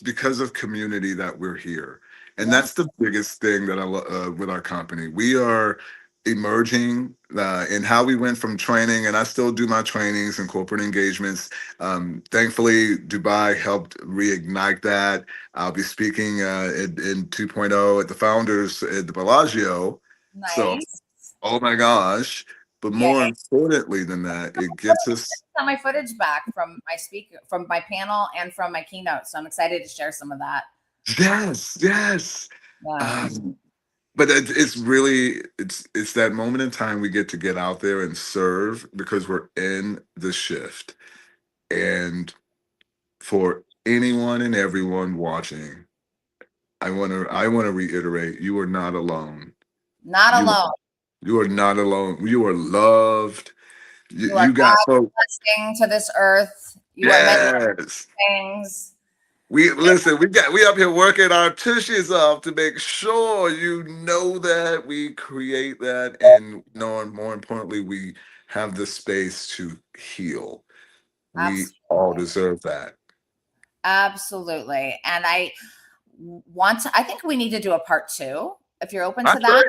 S2: because of community that we're here. And that's the biggest thing that I love with our company. We are emerging in how we went from training, and I still do my trainings and corporate engagements. Thankfully, Dubai helped reignite that. I'll be speaking in 2.0 at the Founders at the Bellagio.
S1: Nice.
S2: So, oh my gosh. But more importantly than that, it gets us
S1: my footage back from my panel and from my keynote. So I'm excited to share some of that.
S2: Yes.
S1: Yeah.
S2: But it's really it's that moment in time we get out there and serve because we're in the shift. And for anyone and everyone watching, I want to reiterate, you are not alone.
S1: Not alone.
S2: You are not alone. You are loved.
S1: You are
S2: got folks
S1: blessing to this earth. You are meant to do things.
S2: We up here working our tushies off to make sure you know that we create that, and more importantly, we have the space to heal. We all deserve that.
S1: Absolutely. And I think we need to do a part 2 if you're open to that.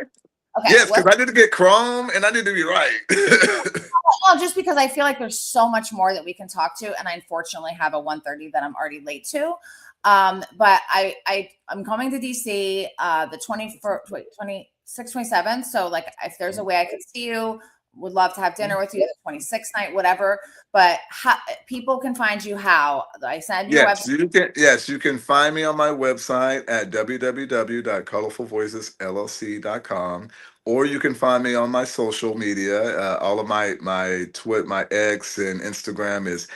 S2: Okay. Yes, because I need to get Chrome and I need to be right.
S1: Well, just because I feel like there's so much more that we can talk to, and I unfortunately have a 1:30 that I'm already late to. But I'm coming to DC the 26th, 27th. So like if there's a way I could see you, would love to have dinner with you the 26th night, whatever. But people can find you how? I said your
S2: website. You can find me on my website at www.colorfulvoicesllc.com, or you can find me on my social media. All of my my X and Instagram is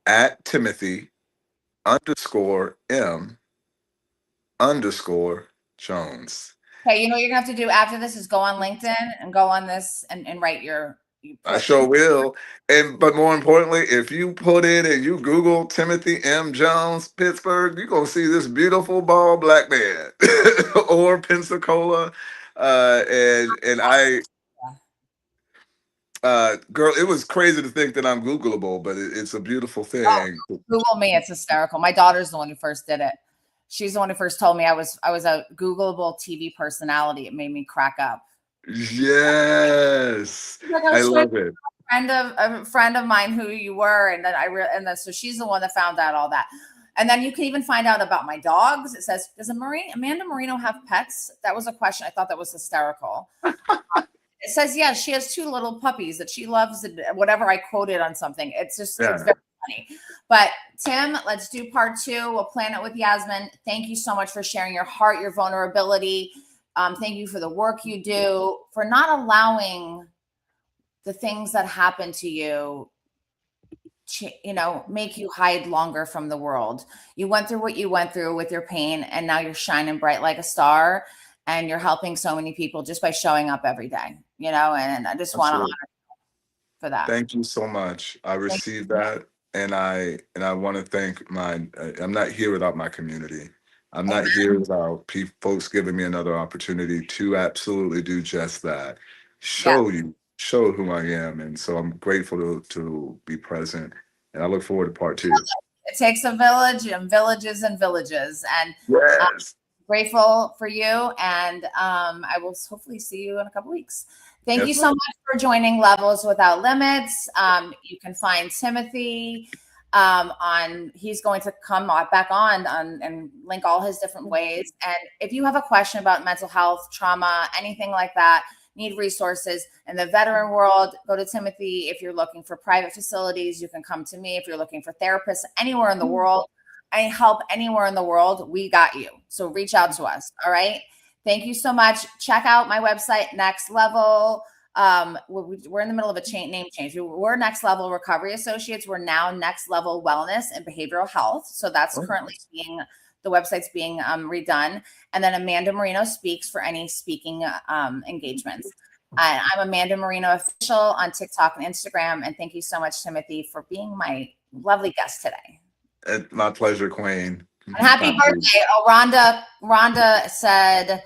S2: at Timothy_M_Jones.
S1: Okay, you know what you're gonna have to do after this is go on LinkedIn and go on this and write your.
S2: I sure will. But more importantly, if you put in and you Google Timothy M. Jones, Pittsburgh, you're gonna see this beautiful bald black man or Pensacola. And I girl, it was crazy to think that I'm Googleable, but it's a beautiful thing.
S1: Oh, Google me, it's hysterical. My daughter's the one who first did it. She's the one who first told me I was a Googleable TV personality. It made me crack up.
S2: Yes, I love it.
S1: A friend of mine who you were, and then so she's the one that found out all that. And then you can even find out about my dogs. It says, does Amanda Marino have pets? That was a question. I thought that was hysterical. It says, yeah, she has 2 little puppies that she loves, and whatever I quoted on something. It's just it's very funny. But Tim, let's do part 2. We'll plan it with Yasmin. Thank you so much for sharing your heart, your vulnerability. Thank you for the work you do, for not allowing the things that happen to you make you hide longer from the world. You went through what you went through with your pain, and now you're shining bright like a star, and you're helping so many people just by showing up every day, and I just want to honor you for that.
S2: Thank you so much. I received that, and I want to thank I'm not here without my community. I'm not here without folks giving me another opportunity to absolutely do just that. Show who I am, and so I'm grateful to be present, and I look forward to part 2.
S1: It takes a village and villages and villages, and
S2: Yes.
S1: grateful for you, and I will hopefully see you in a couple weeks. Thank you so much for joining Levels Without Limits. You can find Timothy he's going to come back on and link all his different ways. And if you have a question about mental health, trauma, anything like that, need resources in the veteran world, go to Timothy. If you're looking for private facilities, you can come to me. If you're looking for therapists anywhere in the world, I help anywhere in the world, we got you. So reach out to us. All right. Thank you so much. Check out my website, Next Level. We're in the middle of a name change. We're Next Level Recovery Associates. We're now Next Level Wellness and Behavioral Health. So that's currently the website's being redone. And then Amanda Marino Speaks for any speaking engagements. I'm Amanda Marino Official on TikTok and Instagram. And thank you so much, Timothy, for being my lovely guest today.
S2: My pleasure, Queen.
S1: And happy birthday. Oh, Rhonda said,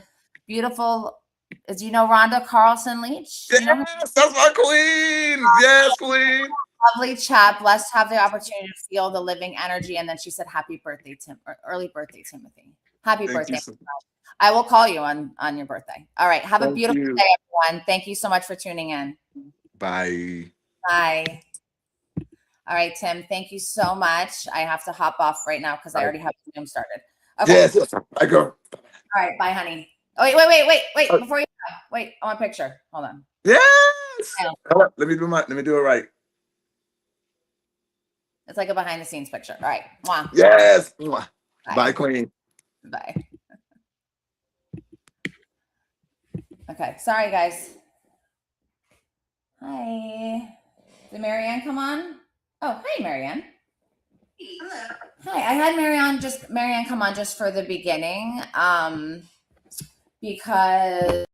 S1: beautiful. Do you know Rhonda Carlson Leach?
S2: Yes, that's my queen. Yes, queen.
S1: Lovely chat. Blessed to have the opportunity to feel the living energy. And then she said, happy birthday, early birthday, Timothy. Happy birthday. I will call you on your birthday. All right. Have a beautiful day, everyone. Thank you so much for tuning in.
S2: Bye.
S1: Bye. All right, Tim, thank you so much. I have to hop off right now because I already have the Zoom started. Okay.
S2: Yes, I go.
S1: All right, bye, honey. Oh, wait. Before you go, wait, I want a picture. Hold on.
S2: Yes. Hold on. Let me do it right.
S1: It's like a behind the scenes picture. All right. Mwah.
S2: Yes.
S1: Bye,
S2: Queen.
S1: Bye. Okay. Sorry, guys. Hi. Did Marianne come on? Oh, hi, Marianne.
S3: Hello.
S1: Hi. I had Marianne come on just for the beginning, because